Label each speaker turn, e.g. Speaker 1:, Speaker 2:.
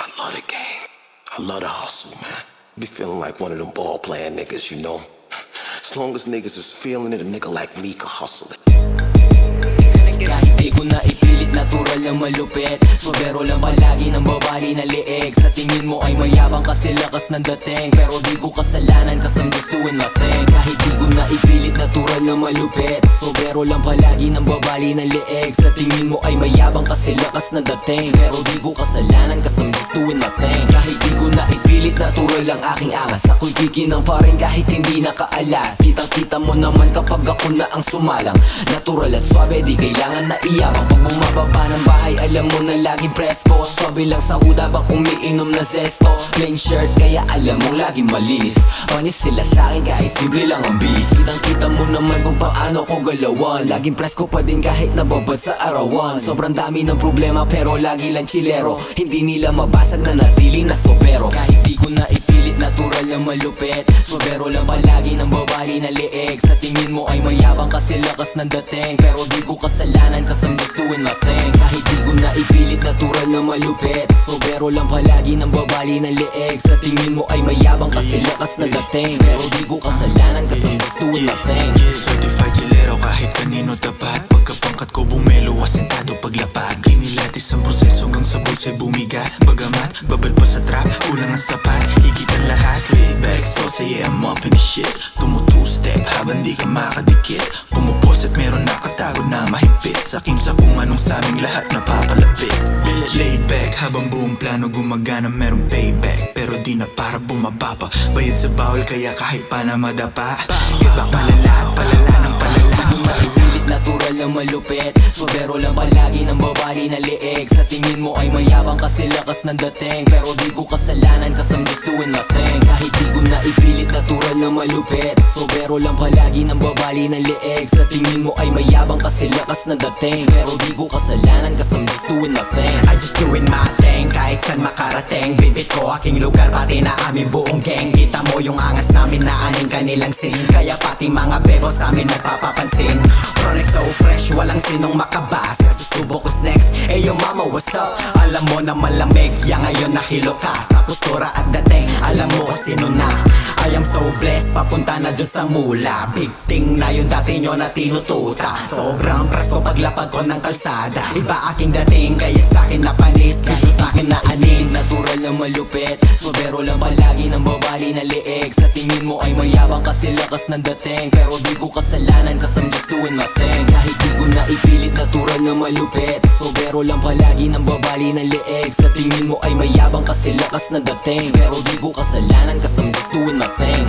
Speaker 1: I love the game. I love the hustle, man. Be feeling like one of them ball playing niggas, you know. As long as niggas is feeling it, a nigga like me can hustle it.
Speaker 2: Kahit di ko na ipilit, natural lang malupit. Sobero lang palagi ng babali na liig. Sa tingin mo ay mayabang kasi lakas ng dating, pero di ko kasalanan kasi I'm just doing my thing. Kahit di ko na ipilit, natural lang malupit. Sobero lang palagi ng babali na liig. Sa tingin mo ay mayabang kasi lakas ng dating, pero di ko kasalanan kasi I'm just doing my thing. Kahit di ko na ipilit, natural lang aking angas. Ako'y kikinang pa rin kahit hindi nakaalas. Kitang kita mo naman kapag ako na ang sumalang. Natural at swabe, di kailangan na iyabang. Pag bumababa ng bahay, alam mo na laging presko. Swabe lang sa huda bang umiinom na zesto. Plain shirt, kaya alam mong laging malinis. Panis sila sa'kin kahit simple lang ang bis. Kitang kita mo naman kung paano ko galawan. Laging presko pa din kahit nababad sa arawan. Sobrang dami ng problema pero lagi lang chilero. Hindi nila mabasag na natili na sobero. Kahit di ko na ipilit, natural lang malupit. Sobero lang palagi ng babali na liig. Sa tingin mo ay mayabang kasi lakas ng dating, pero di ko kasalanan kasi I'm just doing my thing. Kahit di ko na ipilit, natural na malupit. Sobero lang palagi ng babali na liig. Sa tingin mo ay mayabang kasi lakas ng dating, pero di ko kasalanan kasi I'm just doing my thing.
Speaker 3: Certified chilero kahit kanino tapat. Pagkapangkat ko bumelo, asentado paglapag. Kinilatis ang proseso hanggang sa bulsa'y bumigat. Bagamat babal pa sa trap, kulang ang sapat. Higit ang lahat, laid back, so say yeah I'm up in the shit. Tumu-two-step habang di ka makadikit. Pumupos at meron nakatago na mahigpit. Sakim sa kung anong sa aming lahat napapalapit. Laid back habang buong plano gumagana, meron payback. Pero di na para bumababa. Bayad sa bawal kaya kahit pa na madapa. Iba palala, palala ng palala.
Speaker 2: Maipilit, natural lang malupit. Sobero lang palagi ng babali na liig. Sa tingin mo ay mayabang kasi lakas ng dating, pero di ko kasalanan kasi I'm just doing my thing. Kahit di ko na ipilit, natural lang malupit. Sobero lang palagi ng babali na liig. Sa tingin mo ay mayabang kasi lakas ng dating, pero di ko kasalanan kasi I'm just doing my thing.
Speaker 4: I just doing my thing, kahit saan makarating. Bibit ko aking lugar, pati na aming buong gang. Kita mo yung angas namin na aning kanilang scene, kaya pati mga bebo sa amin nagpapapansin. Pronex so fresh, walang sinong makabas. Susubok ko next, hey yo mama what's up? Alam mo na malamig, ya ngayon nahilo ka. Sa postura at dating, alam mo kung sino na. I am so blessed, papunta na dun sa mula. Big thing na yung dati nyo na tinututa. Sobrang presko paglapag ko ng kalsada. Iba aking dating, kaya sa'kin na panis. Gusto sa'kin na anin.
Speaker 2: Natural lang malupit. Sobero lang palagi ng babali na liig. Sa tingin mo ay mayabang kasi lakas ng dating, pero di ko kasalanan kasi I'm just doing my thing. Kahit di ko na ipilit, natural lang malupit. Sobero lang palagi ng babali na liig. Sa tingin mo ay mayabang kasi lakas ng dating, pero di ko kasalanan kasi I'm just doing my thing.